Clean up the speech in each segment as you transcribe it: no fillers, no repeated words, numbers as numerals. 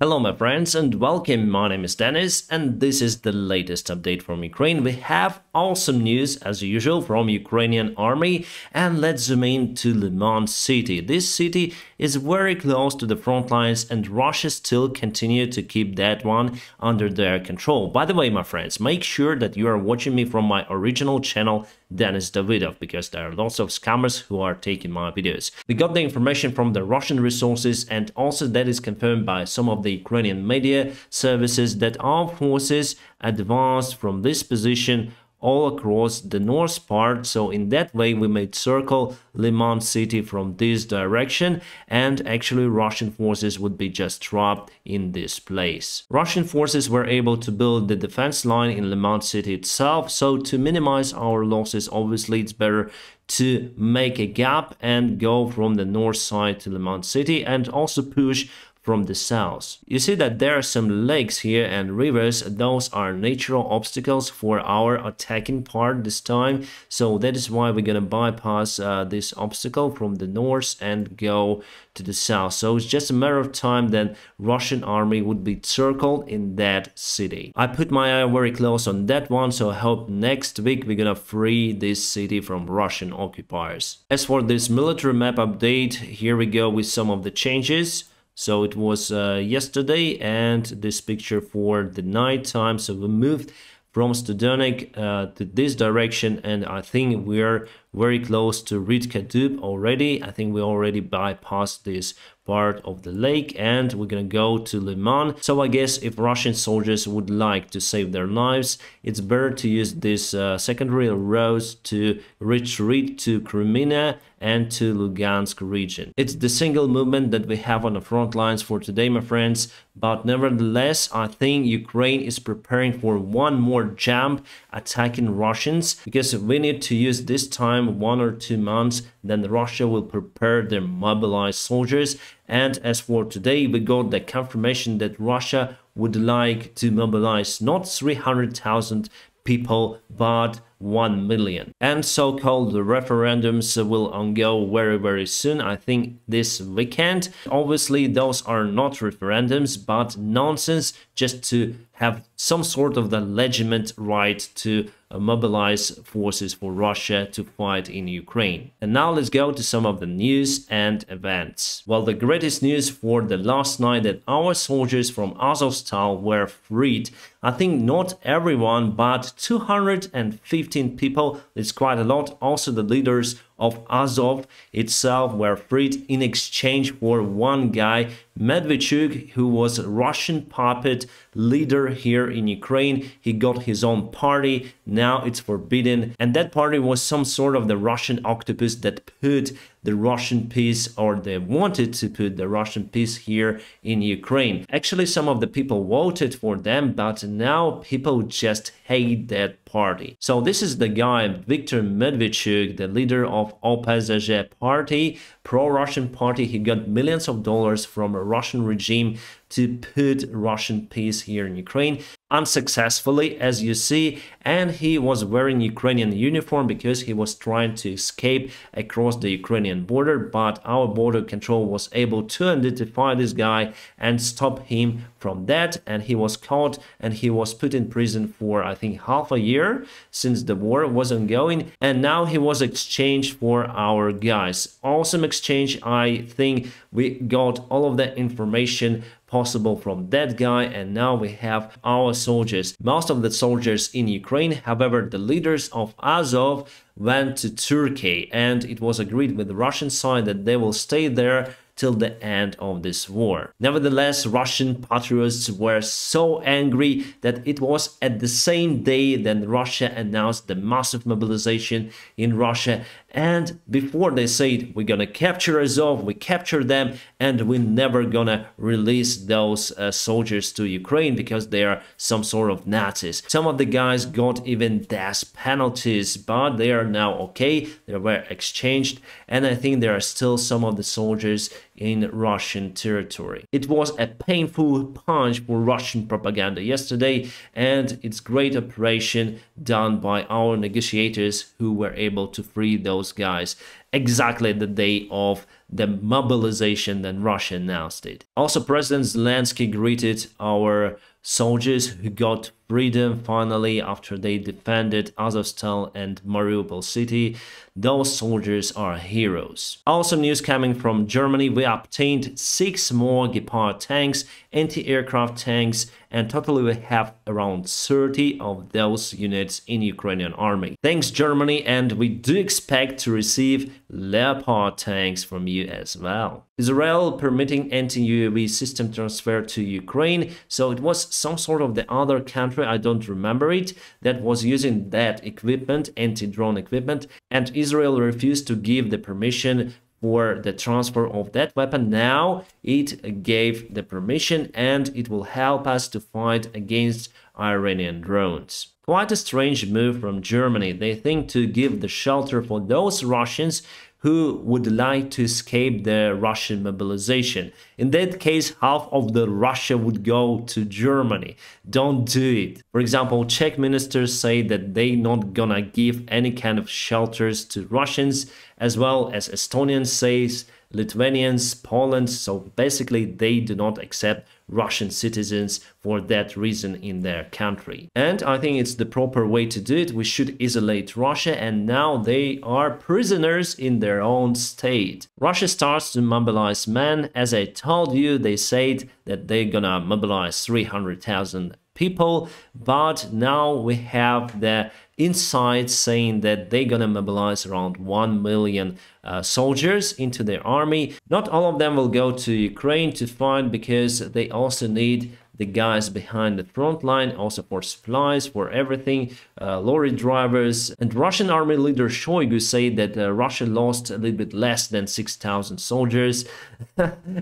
Hello my friends and welcome, my name is Dennis and this is the latest update from Ukraine. We have awesome news as usual from Ukrainian army, and let's zoom in to Lyman city. This city is very close to the front lines and Russia still continue to keep that one under their control. By the way, my friends, make sure that you are watching me from my original channel Dennis Davydov, because there are lots of scammers who are taking my videos. We got the information from the Russian resources, and also that is confirmed by some of the Ukrainian media services that our forces advanced from this position all across the north part. So in that way we may circle Lyman city from this direction, and actually Russian forces would be just trapped in this place. Russian forces were able to build the defense line in Lyman city itself, so to minimize our losses obviously it's better to make a gap and go from the north side to Lyman city and also push from the south. You see that there are some lakes here and rivers. Those are natural obstacles for our attacking part this time, so that is why we're gonna bypass this obstacle from the north and go to the south. So it's just a matter of time then Russian army would be circled in that city. I put my eye very close on that one, so I hope next week we're gonna free this city from Russian occupiers. As for this military map update, here we go with some of the changes. So it was yesterday, and this picture for the night time. So we moved from Studenik to this direction, and I think we're very close to Ridka already. I think we already bypassed this part of the lake and we're gonna go to Lyman. So I guess if Russian soldiers would like to save their lives, it's better to use this secondary roads to retreat to Crimea and to Lugansk region. It's the single movement that we have on the front lines for today, my friends, but nevertheless I think Ukraine is preparing for one more jump attacking Russians, because we need to use this time 1 or 2 months, then Russia will prepare their mobilized soldiers. And as for today, we got the confirmation that Russia would like to mobilize not 300,000 people but 1 million. And so-called referendums will go very soon, I think this weekend. Obviously those are not referendums but nonsense, just to have some sort of the legitimate right to mobilize forces for Russia to fight in Ukraine. And now let's go to some of the news and events. Well, the greatest news for the last night that our soldiers from Azovstal were freed. I think not everyone, but 215 people, it's quite a lot. Also the leaders of Azov itself were freed in exchange for one guy, Medvedchuk, who was a Russian puppet leader here in Ukraine. He got his own party, now it's forbidden, and that party was some sort of the Russian octopus that put the Russian peace, or they wanted to put the Russian peace here in Ukraine. Actually, some of the people voted for them, but now people just hate that party. So this is the guy, Viktor Medvedchuk, the leader of OPZZ party, pro-Russian party. He got millions of dollars from a Russian regime to put Russian peace here in Ukraine, unsuccessfully as you see, and he was wearing Ukrainian uniform because he was trying to escape across the Ukrainian border, but our border control was able to identify this guy and stop him from that, and he was caught and he was put in prison for I think half a year since the war was ongoing, and now he was exchanged for our guys. Awesome exchange. I think we got all of the information possible from that guy, and now we have our soldiers. Most of the soldiers in Ukraine, however, the leaders of Azov went to Turkey, and it was agreed with the Russian side that they will stay there till the end of this war. Nevertheless, Russian patriots were so angry that it was at the same day that Russia announced the massive mobilization in Russia, and before they said we're gonna capture Azov, we capture them, and we're never gonna release those soldiers to Ukraine because they are some sort of Nazis. Some of the guys got even death penalties, but they are now okay, they were exchanged, and I think there are still some of the soldiers in Russian territory. It was a painful punch for Russian propaganda yesterday, and it's great operation done by our negotiators who were able to free those guys exactly the day of the mobilization that Russia announced it. Also, President Zelensky greeted our soldiers who got freedom finally after they defended Azovstal and Mariupol city. Those soldiers are heroes. Also, news coming from Germany: we obtained 6 more Gepard tanks, anti-aircraft tanks, and totally we have around 30 of those units in Ukrainian army. Thanks Germany, and we do expect to receive Leopard tanks from you as well. Israel permitting anti-UAV system transfer to Ukraine, so it was some sort of the other country, I don't remember it, that was using that equipment, anti-drone equipment, and Israel refused to give the permission for the transfer of that weapon. Now it gave the permission, and it will help us to fight against Iranian drones. Quite a strange move from Germany. They think to give the shelter for those Russians who would like to escape the Russian mobilization. In that case, half of the Russia would go to Germany. Don't do it. For example, Czech ministers say that they not gonna give any kind of shelters to Russians, as well as Estonians says, Lithuanians, Poland, so basically they do not accept Russian citizens for that reason in their country. And I think it's the proper way to do it. We should isolate Russia, and now they are prisoners in their own state. Russia starts to mobilize men. As I told you, they said that they're gonna mobilize 300,000 people, but now we have the inside saying that they're gonna mobilize around 1 million soldiers into their army. Not all of them will go to Ukraine to fight, because they also need the guys behind the front line, also for supplies, for everything, lorry drivers. And Russian army leader Shoigu said that Russia lost a little bit less than 6,000 soldiers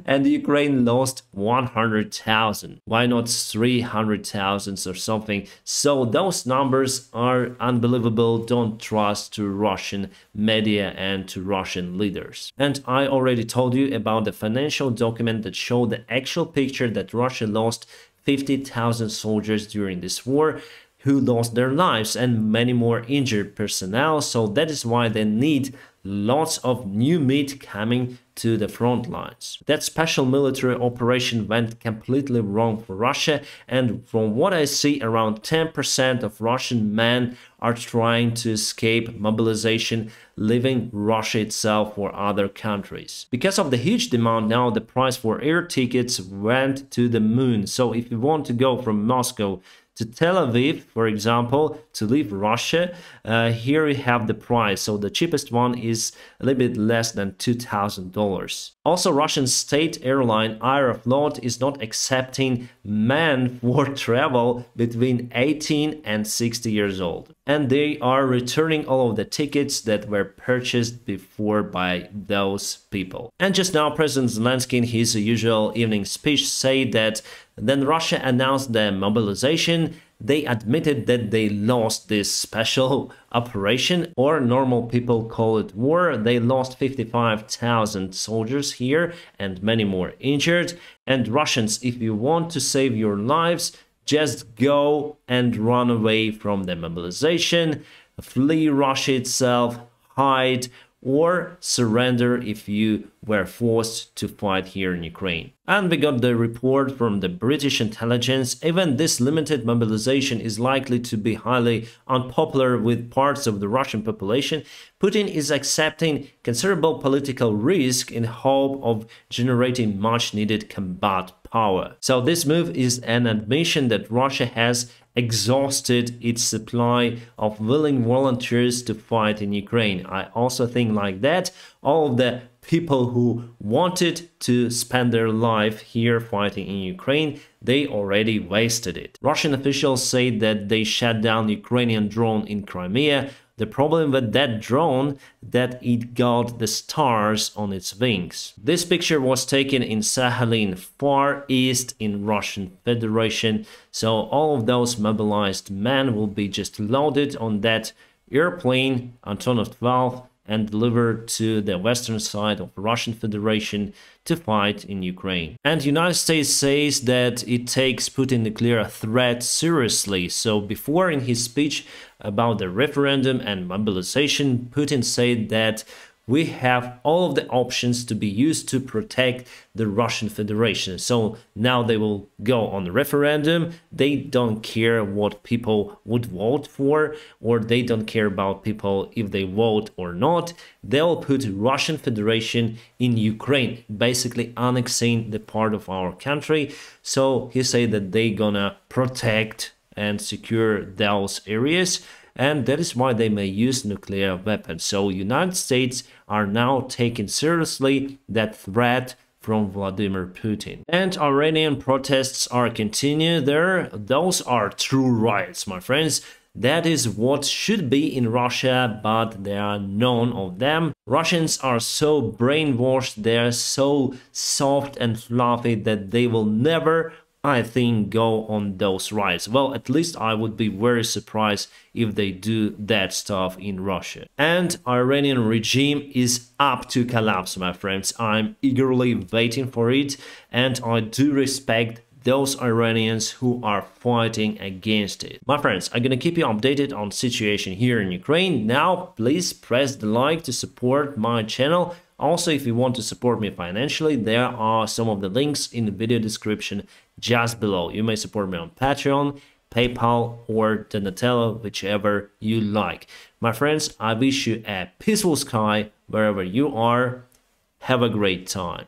and Ukraine lost 100,000. Why not 300,000 or something? So those numbers are unbelievable. Don't trust to Russian media and to Russian leaders. And I already told you about the financial document that showed the actual picture that Russia lost 50,000 soldiers during this war, who lost their lives, and many more injured personnel. So that is why they need lots of new meat coming to the front lines. That special military operation went completely wrong for Russia, and from what I see, around 10% of Russian men are trying to escape mobilization, leaving Russia itself for other countries. Because of the huge demand now, the price for air tickets went to the moon. So if you want to go from Moscow to Tel Aviv, for example, to leave Russia, here you have the price. So the cheapest one is a little bit less than $2,000. Also, Russian state airline Aeroflot is not accepting men for travel between 18 and 60 years old. And they are returning all of the tickets that were purchased before by those people. And just now, President Zelensky in his usual evening speech said that then Russia announced the mobilization. They admitted that they lost this special operation, or normal people call it war. They lost 55,000 soldiers here and many more injured. And Russians, if you want to save your lives, just go and run away from the mobilization, flee Russia itself, hide, or surrender if you were forced to fight here in Ukraine. And we got the report from the British intelligence. Even this limited mobilization is likely to be highly unpopular with parts of the Russian population. Putin is accepting considerable political risk in hope of generating much needed combat power. So this move is an admission that Russia has exhausted its supply of willing volunteers to fight in Ukraine. I also think like that. All of the people who wanted to spend their life here fighting in Ukraine, they already wasted it. Russian officials say that they shut down Ukrainian drone in Crimea. The problem with that drone that it got the stars on its wings. This picture was taken in Sakhalin, far east in Russian Federation. So all of those mobilized men will be just loaded on that airplane Antonov 12 and delivered to the western side of Russian Federation to fight in Ukraine. And United States says that it takes Putin's nuclear threat seriously. So before, in his speech about the referendum and mobilization, Putin said that we have all of the options to be used to protect the Russian Federation. So now they will go on the referendum. They don't care what people would vote for, or they don't care about people if they vote or not. They'll put Russian Federation in Ukraine, basically annexing the part of our country. So he said that they gonna protect and secure those areas, and that is why they may use nuclear weapons. So United States are now taking seriously that threat from Vladimir Putin. And Iranian protests are continuing there. Those are true riots, my friends. That is what should be in Russia, but there are none of them. Russians are so brainwashed, they are so soft and fluffy that they will never, I think, go on those riots. Well, at least I would be very surprised if they do that stuff in Russia. And Iranian regime is up to collapse, my friends. I'm eagerly waiting for it, and I do respect those Iranians who are fighting against it. My friends, I'm gonna keep you updated on situation here in Ukraine. Now, please press the like to support my channel. Also, if you want to support me financially, there are some of the links in the video description just below. You may support me on Patreon, PayPal, or Donatello, whichever you like. My friends, I wish you a peaceful sky wherever you are. Have a great time.